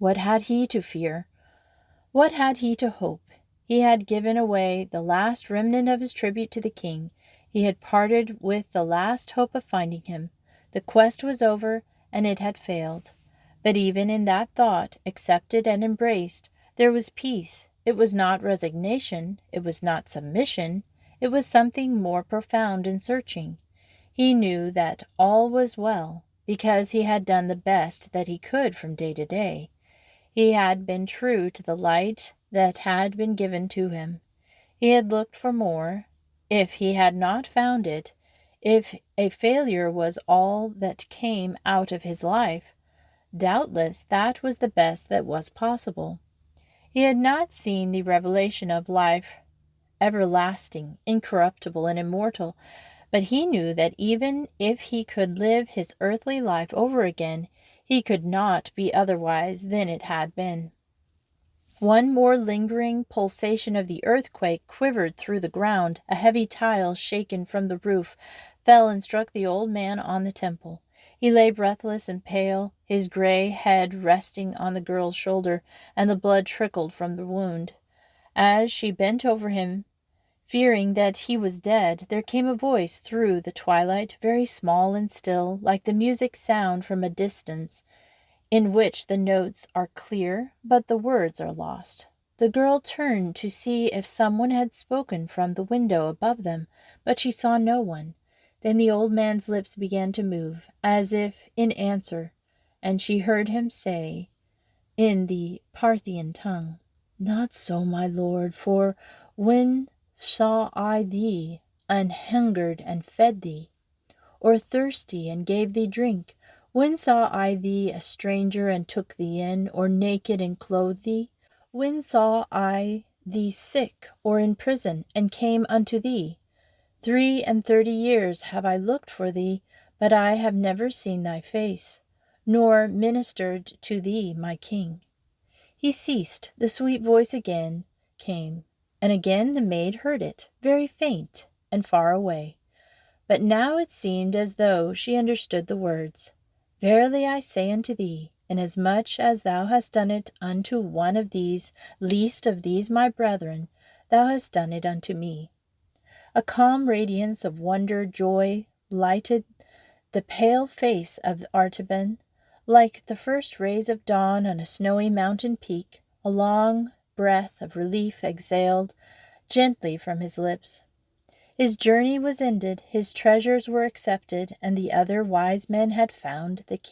What had he to fear? What had he to hope? He had given away the last remnant of his tribute to the king. He had parted with the last hope of finding him. The quest was over, and it had failed. But even in that thought, accepted and embraced, there was peace. It was not resignation. It was not submission. It was something more profound and searching. He knew that all was well, because he had done the best that he could from day to day. He had been true to the light that had been given to him. He had looked for more. If he had not found it, if a failure was all that came out of his life, doubtless that was the best that was possible. He had not seen the revelation of life everlasting, incorruptible, and immortal, but he knew that even if he could live his earthly life over again, he could not be otherwise than it had been. One more lingering pulsation of the earthquake quivered through the ground. A heavy tile, shaken from the roof, fell and struck the old man on the temple. He lay breathless and pale, his gray head resting on the girl's shoulder, and the blood trickled from the wound. As she bent over him, fearing that he was dead, there came a voice through the twilight, very small and still, like the music sound from a distance, in which the notes are clear, but the words are lost. The girl turned to see if someone had spoken from the window above them, but she saw no one. Then the old man's lips began to move, as if in answer, and she heard him say, in the Parthian tongue, "Not so, my lord, for when saw I thee an hungered and fed thee, or thirsty and gave thee drink? When saw I thee a stranger and took thee in, or naked and clothed thee? When saw I thee sick or in prison, and came unto thee? 33 years have I looked for thee, but I have never seen thy face, nor ministered to thee, my king." He ceased. The sweet voice again came, and again the maid heard it, very faint and far away. But now it seemed as though she understood the words. "Verily I say unto thee, inasmuch as thou hast done it unto one of these least of these my brethren, thou hast done it unto me." A calm radiance of wonder, joy, lighted the pale face of Artaban, like the first rays of dawn on a snowy mountain peak. A long breath of relief exhaled gently from his lips. His journey was ended, his treasures were accepted, and the other wise men had found the king.